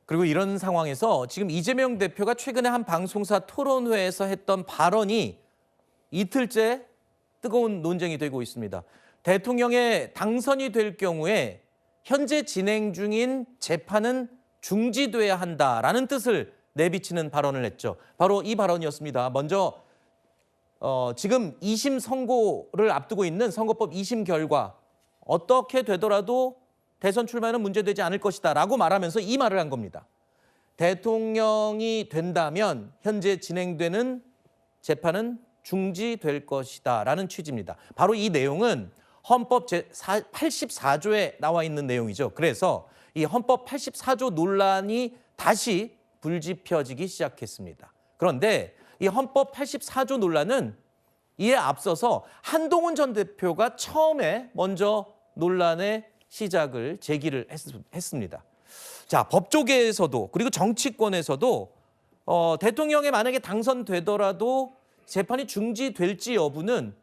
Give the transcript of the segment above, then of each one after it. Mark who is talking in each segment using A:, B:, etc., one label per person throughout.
A: 그리고 이런 상황에서 지금 이재명 대표가 최근에 한 방송사 토론회에서 했던 발언이 이틀째 뜨거운 논쟁이 되고 있습니다. 대통령의 당선이 될 경우에 현재 진행 중인 재판은 중지돼야 한다라는 뜻을 내비치는 발언을 했죠. 바로 이 발언이었습니다. 먼저 지금 2심 선고를 앞두고 있는 선거법 2심 결과 어떻게 되더라도 대선 출마는 문제되지 않을 것이다 라고 말하면서 이 말을 한 겁니다. 대통령이 된다면 현재 진행되는 재판은 중지될 것이다 라는 취지입니다. 바로 이 내용은 헌법 제84조에 나와 있는 내용이죠. 그래서 이 헌법 84조 논란이 다시 불지펴지기 시작했습니다. 그런데 이 헌법 84조 논란은 이에 앞서서 한동훈 전 대표가 처음에 먼저 논란의 시작을 제기를 했습니다. 자, 법조계에서도 그리고 정치권에서도 대통령이 만약에 당선되더라도 재판이 중지될지 여부는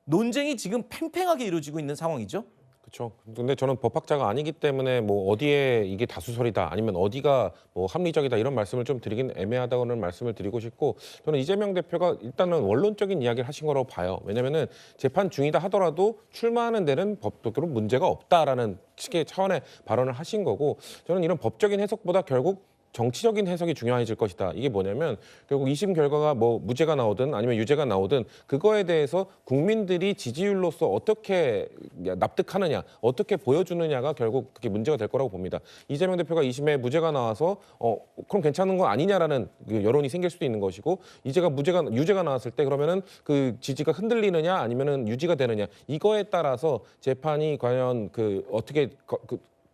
A: 논쟁이 지금 팽팽하게 이루어지고 있는 상황이죠.
B: 그렇죠. 근데 저는 법학자가 아니기 때문에 뭐 어디에 이게 다수설이다 아니면 어디가 뭐 합리적이다 이런 말씀을 좀 드리긴 애매하다고는 말씀을 드리고 싶고, 저는 이재명 대표가 일단은 원론적인 이야기를 하신 거라고 봐요. 왜냐면은 재판 중이다 하더라도 출마하는 데는 법적으로 문제가 없다라는 식의 차원의 발언을 하신 거고, 저는 이런 법적인 해석보다 결국 정치적인 해석이 중요해질 것이다. 이게 뭐냐면 결국 2심 결과가 뭐 무죄가 나오든 아니면 유죄가 나오든 그거에 대해서 국민들이 지지율로서 어떻게 납득하느냐, 어떻게 보여주느냐가 결국 그게 문제가 될 거라고 봅니다. 이재명 대표가 2심에 무죄가 나와서 그럼 괜찮은 거 아니냐라는 그 여론이 생길 수도 있는 것이고, 유죄가 나왔을 때 그러면은 그 지지가 흔들리느냐 아니면은 유지가 되느냐, 이거에 따라서 재판이 과연 어떻게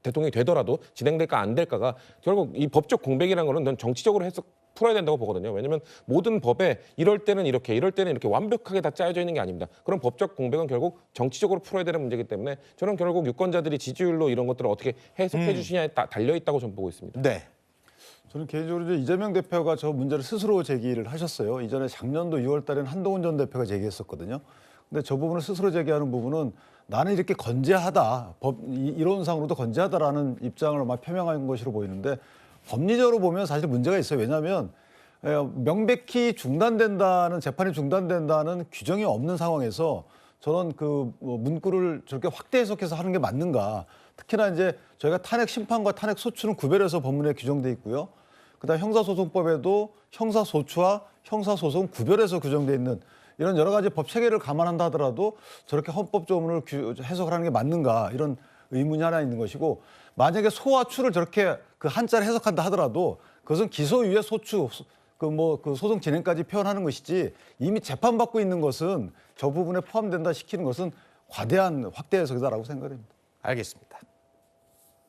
B: 대통령이 되더라도 진행될까 안 될까가 결국 이 법적 공백이라는 거는 난 정치적으로 풀어야 된다고 보거든요. 왜냐하면 모든 법에 이럴 때는 이렇게 완벽하게 다 짜여져 있는 게 아닙니다. 그런 법적 공백은 결국 정치적으로 풀어야 되는 문제이기 때문에 저는 결국 유권자들이 지지율로 이런 것들을 어떻게 해석해 주시냐에 달려 있다고 저는 보고 있습니다.
A: 네.
C: 저는 개인적으로 이재명 대표가 저 문제를 스스로 제기를 하셨어요. 이전에 작년도 6월 달에는 한동훈 전 대표가 제기했었거든요. 근데 저 부분을 스스로 제기하는 부분은 나는 이렇게 건재하다, 이론상으로도 건재하다라는 입장을 아마 표명한 것으로 보이는데, 법리적으로 보면 사실 문제가 있어요. 왜냐하면 명백히 재판이 중단된다는 규정이 없는 상황에서 저는 문구를 저렇게 확대 해석해서 하는 게 맞는가. 특히나 이제 저희가 탄핵 심판과 탄핵 소추는 구별해서 법문에 규정돼 있고요. 그다음 형사소송법에도 형사소추와 형사소송 구별해서 규정돼 있는 이런 여러 가지 법 체계를 감안한다 하더라도 저렇게 헌법 조문을 해석을 하는 게 맞는가, 이런 의문이 하나 있는 것이고, 만약에 소와 추를 저렇게 그 한자를 해석한다 하더라도 그것은 기소유예 소추 소송 진행까지 표현하는 것이지, 이미 재판받고 있는 것은 저 부분에 포함된다 시키는 것은 과대한 확대 해석이다라고 생각합니다.
A: 알겠습니다.